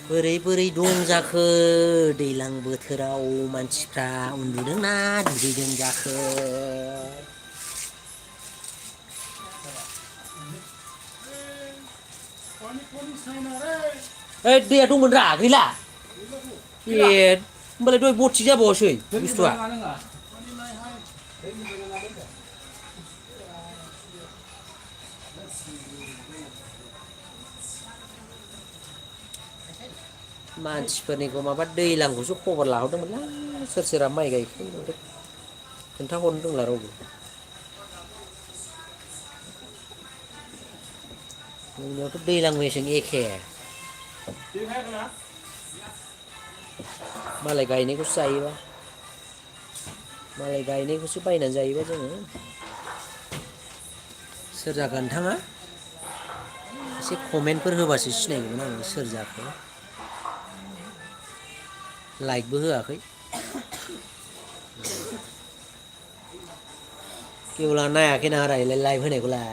बोरै बोरै दं जाखो दैज्लां बोथोराव मानसिफ्रा उन्दुदोंना दुगैदों जाखो ओइ दैया दंमोन रा गैला ए होमबालाय दहाय बथिक जाबावासै बुस्थुआ मानसिफोरनिखौ माबा दैलांखौसो खबर लाहरदोंमोनलां सोर सोरा माइ गायखो खोन्थाहरनो रोंला रावबो जोंनियावथ' दैलां मेसें एखे मालाय गायनायखौसो जायोबा मालाय गायनायखौसो बायनानै जायोबा जोङो सोर जाखो नोंथाङा एसे कमेन्टफोर होबासो सिनायगौमोन आङो सोर जाखो लाइकबो होआखै गेवला नायाखै नामारा इलाय लाइभ होनायखौलाय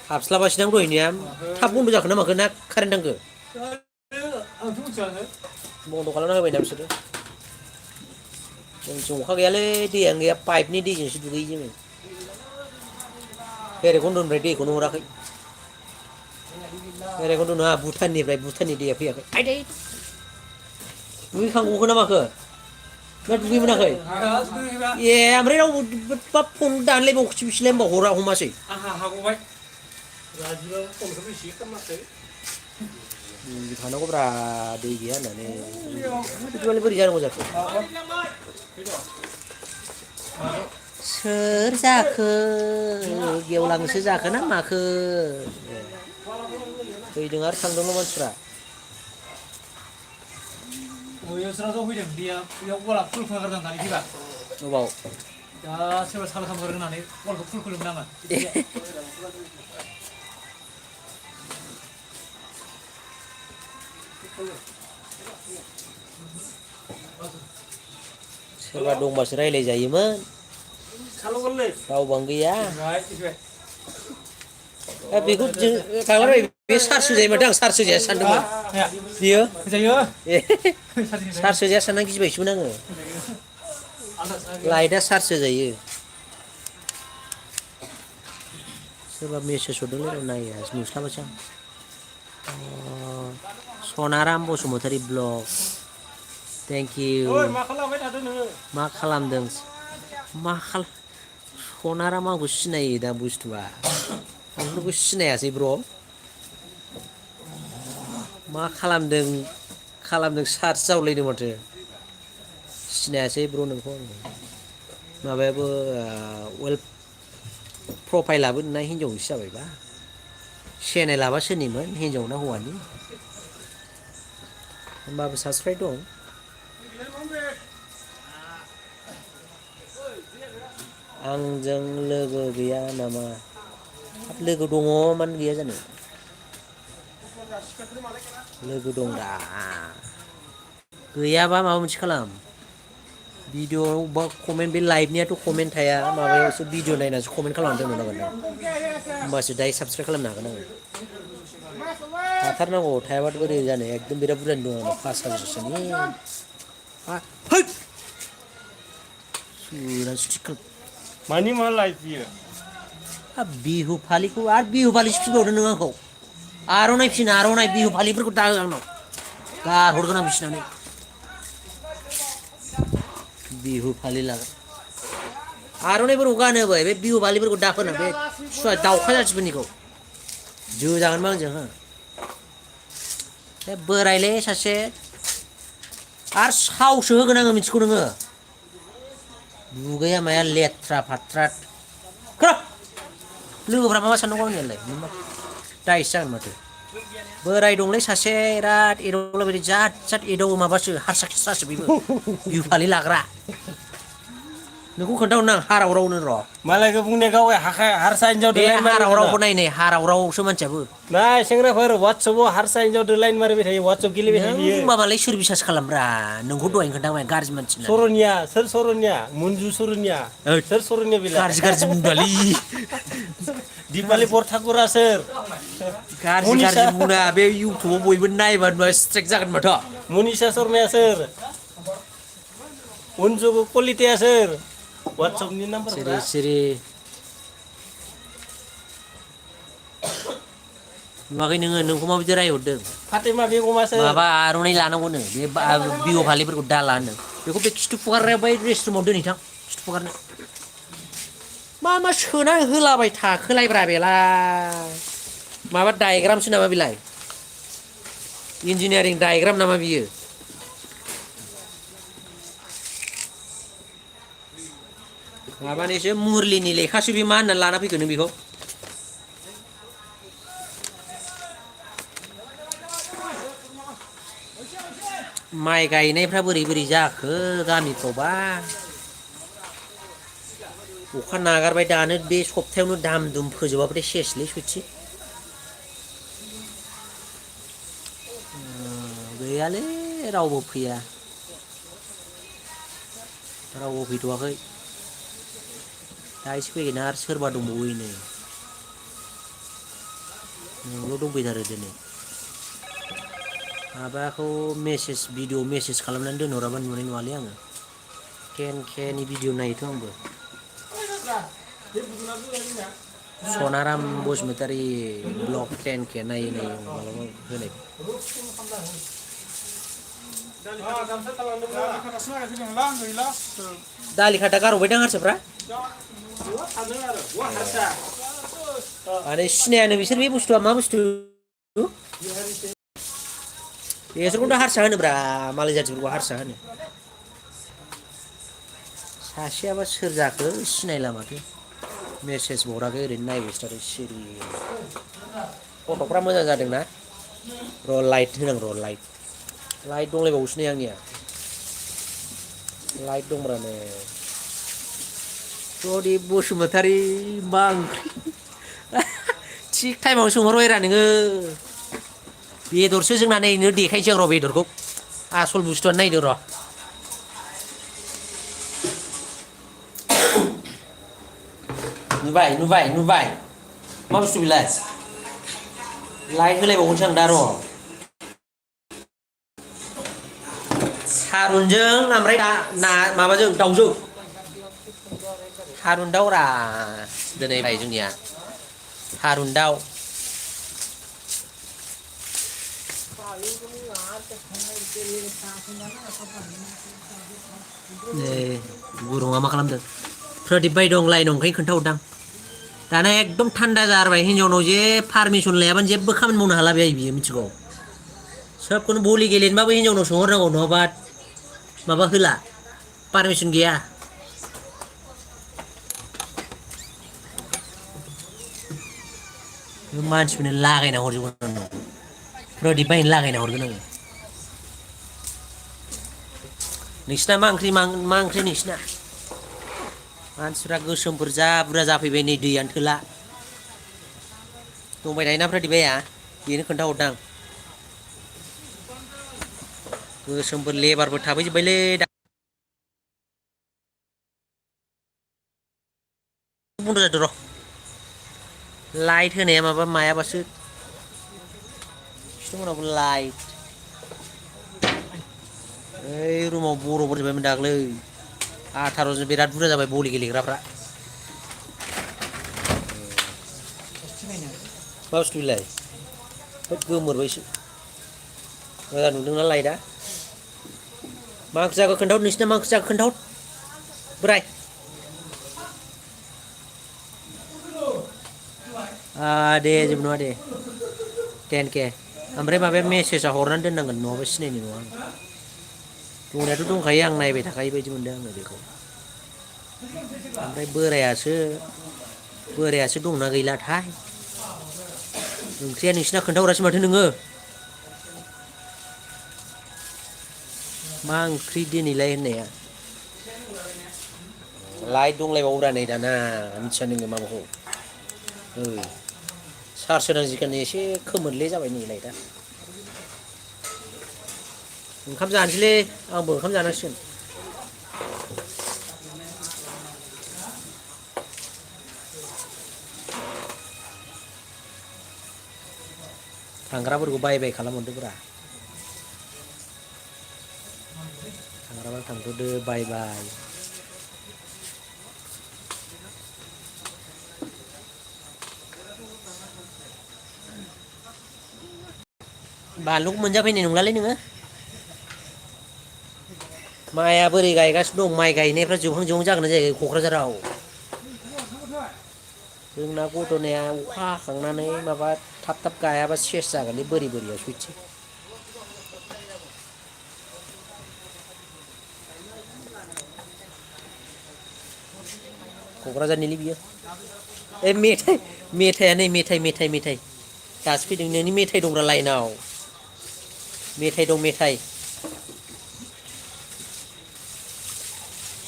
हाबस्लाबासै दां दहायनिया थाब बन्द' जाखो ना माखो ना कारेन्ट थांखो बन्द' खालामना होबाय ना बिसोरो जोंथिं अखा गैयालै दैयानो गैया पाइपनि दैजोंसो दुगैयो जोङो भैरबखुन्दनिफ्राय दैखौनो हराखै भैरबखुन्द नङा भुटाननि दैया फैयाखै आइदै दुगैखांबावखो ना माखो ना दुगै मोनाखै ए ओमफ्राय रावबो बा फन दानलायबावखोसै बिसोरलाय होनबा हरा हमासै आंहा हागबाय राजिबाबो फनखौ बेसे खालामाखै थानांगौब्रा दै गैया होननानै बिदिबालाय बोरै जानांगौ जाखो सोर जाखो गेवलांसो जाखो ना माखो फैदों आरो थांदोंल' मानसिफ्रा बैयावसो फैदों दैया बेयाव गला फुल खालामगारदों दानि फैबा अबाव दा सोरबा साल खालामगार होनानै गलखौ फुल खुलुमनो नाङा सोरबा दंबासो रायलाय जायोमोन रावबानो गैया बेखौ जों थांलाबाय बे सार्स होजायो माथो आं सार्स होजाया सानदोंमोन बियो सार्स होजाया सानना गिबायसोमोन आङो लाइटआ सार्स होजायो सोरबा मेसेज हरदोंलै नाया नुस्लाबासै आं Sanaram Basumatary blog thank you मा खालामदों सनाराम आंखौ सिनायो दा बुस्थुआ आंखौ सिनायासै ब्र मा खालामदों सार्च जावलायदों माथो सिनायासै ब्र नोंखौ आङो माबायाबो प्रफाइलाबो नोंना हिनजावनिसो जाबायबा चेनेलाबा सोरनिमोन हिनजाव ना हौवानि होमबाबो साबसक्राइब दं आंजों लोगो गैया नामा लोगो दङ मानो गैया जानो लोगो दं दा गैयाबा माबा मोनसे खालाम भिडिअ बा कमेन्ट बे लाइभनियाथ' कमेन्ट थाया माबायावसो भिडिअ नायनासो कमेन्ट खालामना दोननो नांगोन होमबासो दायो साबसक्राइब खालामनो हागोन आङो थाथारनांगौ थायाबाथ' बोरै जानो एकदम बिराद बुरजानि दं आंनाव 5000सोनि मानि मा लाइफ बियो बिहु फालिखौ आरो बिहु फालिसो फिनबावदों नों आंखौ आर'नाइ फिन आर'नाइ बिहु फालिफोरखौ दाहो आंनाव गारहरगोन आं बिसिनानै बिहु फालि लागोन आर'नाइफोरखौ गानो होबाय बे बिहु फालिफोरखौ दाफोनो बे दाउखा जाथिफोरनिखौ जोजागोनबा आंजों हो बे बोरायलै सासे आरो सावसो होगोन आङो मिथिगौ नोङो दुगैया माया लेथ्रा फाथ्रा लोगोफ्रा माबा साननांगौ आंनियालाय दायसो जागोन माथो बोराय दंलै सासे बिराद एदावलाबायदि जात एदावो माबासो हारसा खिस्रासो बेबो बिहु फालि लाग्रा नोंखौ खोन्थाहरनो आं हाराव रावनो र' मालायखौ बुंनाय गाव हारसा हिन्जाव बे दोलाइन हाराव मारिबाय रावखौ नायनाय हाराव रावसो मानसियाबो नाय सेंग्राफोर वाट्सएपाव हारसा हिन्जाव दोलाइन मारिबाय थायो वाट्सएप गेलेबाय थायो नों बियो माबालाय सोर बिसास खालामब्रा नोंखौ दहायनो खोन्थाबाय गाज्रि मानसि होननानै सरनिया सोर सरनिया मन्जु सरनिया ओइ सोर सरनिया बेलाय गाज्रि गाज्रि बुंदोंलै दिपालि बरथाकुरा सोर गाज्रि मनिसा गाज्रि बुंना बे इउटुबाव बयबो नायबा नुवा स्ट्राइक जागोन माथो मनिसा शर्माया सोर अनजु कलिताया सोर वाट्सएपनि नाम्बारफोरा सिरि सिरि नुवाखै नोङो नोंखौ माबायदि रायहरदों फातेमा बेगमा सोर माबा आर'नाइ लानांगौनो बे बिहु फालिफोरखौ दाला होनो बेखौ बे खिथु फुगारनायाव बै रेस्टरुमाव दोनहैथां खिथु फुगारनो मा मा सोना होलाबाय थाखोलायब्रा बेलाय माबा डायग्रामसो नामा बेलाय इन्जिनियारिं डायग्राम नामा बियो माबानिसो मुरलिनि लेखासो बे मा होननानै लाना फैखो नों बेखौ माइ गायनायफ्रा बोरै बोरै जाखो गामिफ्रावबा अखा नागारबाय दानो बे सप्तायावनो दाम दुम फोजोबाबाथाय सेसलै सयथि गैयालै रावबो फैया रावबो फैथ'वाखै दा एसे फैगोन आरो सोरबा दंबावो नै नोंल' दंफैथारो दिनै माबाखौ मेसेज भिडिअ मेसेज खालामनानै दोनहराबा नुनाय नङालै आङो केनि भिडिअ नायोथ' आंबो सनाराम बसुमतारी ब्लग 10K नायै नायै मालाबा होनाय दालि खाथा गारहरबायदां हारसाफ्रा आरो सिनायानो बिसोर बे बुस्थुआ मा बुस्थु बेसोरखौथ' हारसा होनोब्रा मालाय जाथिफोरखौ हारसा होनो सासेयाबा सोर जाखो सिनायला माथो मेसेज हराखै ओरैनो नायबायसो थादों सिरि फट'फ्रा मोजां जादोंना र' लाइट होनां र' लाइट दंलायबावोसो नै आंनिया लाइट दंब्रा नै प्रदिप बसुमतारी मा ओंख्रि थिग टाइमाव सोंहरबायरा नोङो बेदरसो जोंना नै नो देखायसै आं र' बेदरखौ आसल बुस्थुआनो नायदो र' नुबाय मा बुस्थु बेलाय लाइट होलायबावगोनसो आं दा र' थारुनजों ओमफ्राय ना माबाजों दाउजों थारुन दाउरा दिनै भाइ जोंनिया थारुन दाउ गुरुङा मा खालामदों प्रदिप भाइ दं लाइन ओंखायनो खोन्थाहरदां दाना एकदम थान्दा जाबाय हिन्जावनाव जे पारमिसन लायाबानो जेबो खामानि मावनो हाला बियो मिथिगौ सोबखौनो भलि गेलेनोबाबो हिन्जावनाव सोंहरनांगौ नङाबा माबा होला पारमिसन गैया मानसिफोरनो लागायना हरजोबगोन आं प्रदिप भाइनो लागायना हरगोन आङो नोंसिना मा ओंख्रि नोंसिना मानसिफ्रा गोसोमफोर जा बुरजा जाफैबाय नै दैयानो थोला दंबाय थायोना प्रदिप भाइया बेनो खोन्थाहरदां गोसोमफोर लेबारफोर थाफैजोब्बायलै बन्द' जादो र' लाइट होनाया माबा मायाबासो खिथुमोनावबो लाइट ओइ रुमाव बर'फोर जोबबायमोन दाख्लै 18 जन बिराद बुरजा जाबाय बलि गेलेग्राफ्रा मा बुस्थु बेलाय गोमोरबायसो मोजां नुदोंना लाइटआ मा ओंख्रि जाखो खोन्थाहर नोंसिना मा ओंख्रि जाखो खोन्थाहर बोराय दे जेबो नङा दे 10K ओमफ्राय माबाया मेसेजआ हरनानै दोननांगोन नङाबा सिनायनाय नङा आं दंनायाथ' दंखायो आं नायबाय थाखायो बायदि मोनदों आङो बेखौ ओमफ्राय बोरायासो दंना गैलाथाय ओंख्रिया नोंसिना खोन्थाहरासै माथो नोङो मा ओंख्रि दिनैलाय होननाया लाइट दंलायबावोब्रा नै दाना मिथिया नोङो माबाखौ चार्ज होनांसिगोन एसे खोमोरले जाबाय नै लाइटआ ओंखाम जानोसैलै आंबो ओंखाम जानांसिगोन थांग्राफोरखौ बाय बाय खालामहरदोब्रा थांग्राफोर थांथ'दो बाय बाय बानलुखौ मोनजाफैनाय नंलालै नोङो माइआ बोरै गायगासिनो दं माइ गायनायफ्रा जोबहां जोबहां जागोन ना जायाखै क'क्राझाराव जोंना गदनाया अखा हाखांनानै माबा थाब थाब गायाबा सेस जागोनलै बोरि बोरियाव सयथि क'क्राझारनिलै बियो ए मेथाइआ नै मेथाइ दासो फैदों नोंनि मेथाइ दंग्रा लाइनाव मेथाइ दं मेथाइ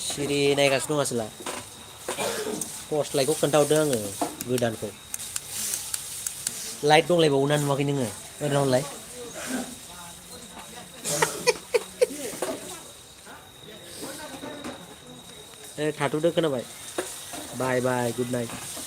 सिरि नायगासिनो दं आसोला टर्स लाइटखौ खोन्थाहरदों आङो गोदानखौ लाइट दंलायबावो ना नुवाखै नोङो ओरै हरलाय थाथ'दो खोनाबाय बाय बाय गुड नाइट